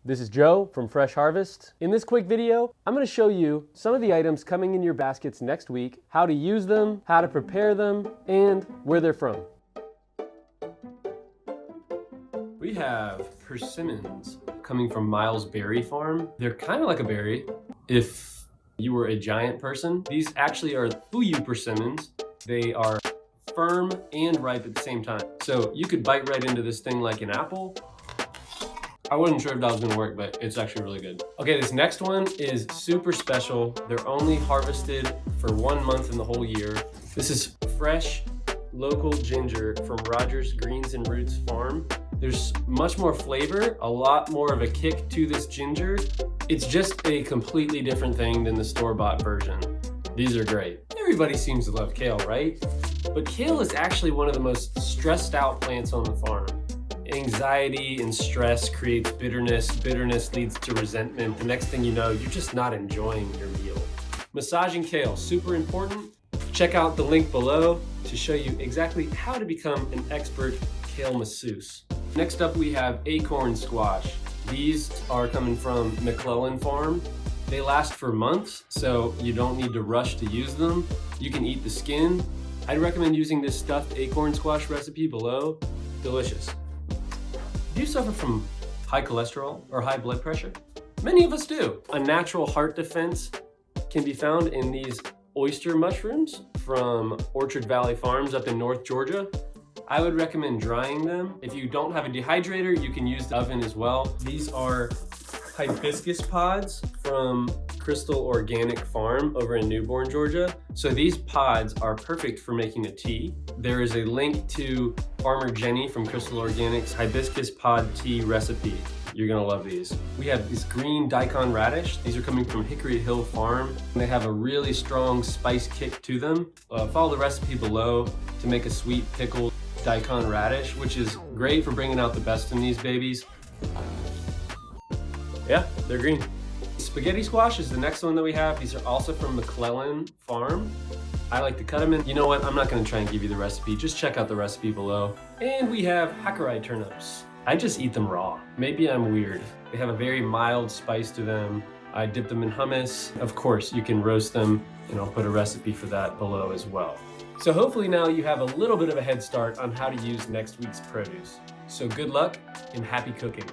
This is Joe from Fresh Harvest. In this quick video, I'm going to show you some of the items coming in your baskets next week, how to use them, how to prepare them, and where they're from. We have persimmons coming from Miles Berry Farm. They're kind of like a berry if you were a giant person. These actually are Fuyu persimmons. They are firm and ripe at the same time. So you could bite right into this thing like an apple. I wasn't sure if that was gonna work, but it's actually really good. Okay, this next one is super special. They're only harvested for 1 month in the whole year. This is fresh, local ginger from Rogers Greens and Roots Farm. There's much more flavor, a lot more of a kick to this ginger. It's just a completely different thing than the store-bought version. These are great. Everybody seems to love kale, right? But kale is actually one of the most stressed out plants on the farm. Anxiety and stress creates bitterness. Bitterness leads to resentment. The next thing you know, you're just not enjoying your meal. Massaging kale, super important. Check out the link below to show you exactly how to become an expert kale masseuse. Next up, we have acorn squash. These are coming from McClellan Farm. They last for months, so you don't need to rush to use them. You can eat the skin. I'd recommend using this stuffed acorn squash recipe below. Delicious. Do you suffer from high cholesterol or high blood pressure? Many of us do. A natural heart defense can be found in these oyster mushrooms from Orchard Valley Farms up in North Georgia. I would recommend drying them. If you don't have a dehydrator, you can use the oven as well. These are hibiscus pods from Crystal Organic Farm over in Newborn, Georgia. So these pods are perfect for making a tea. There is a link to Farmer Jenny from Crystal Organics hibiscus pod tea recipe. You're gonna love these. We have this green daikon radish. These are coming from Hickory Hill Farm. They have a really strong spice kick to them. Follow the recipe below to make a sweet pickled daikon radish, which is great for bringing out the best in these babies. Yeah, they're green. Spaghetti squash is the next one that we have. These are also from McClellan Farm. I like to cut them in. You know what? I'm not gonna try and give you the recipe. Just check out the recipe below. And we have Hakurei turnips. I just eat them raw. Maybe I'm weird. They have a very mild spice to them. I dip them in hummus. Of course, you can roast them, and I'll put a recipe for that below as well. So hopefully now you have a little bit of a head start on how to use next week's produce. So good luck and happy cooking.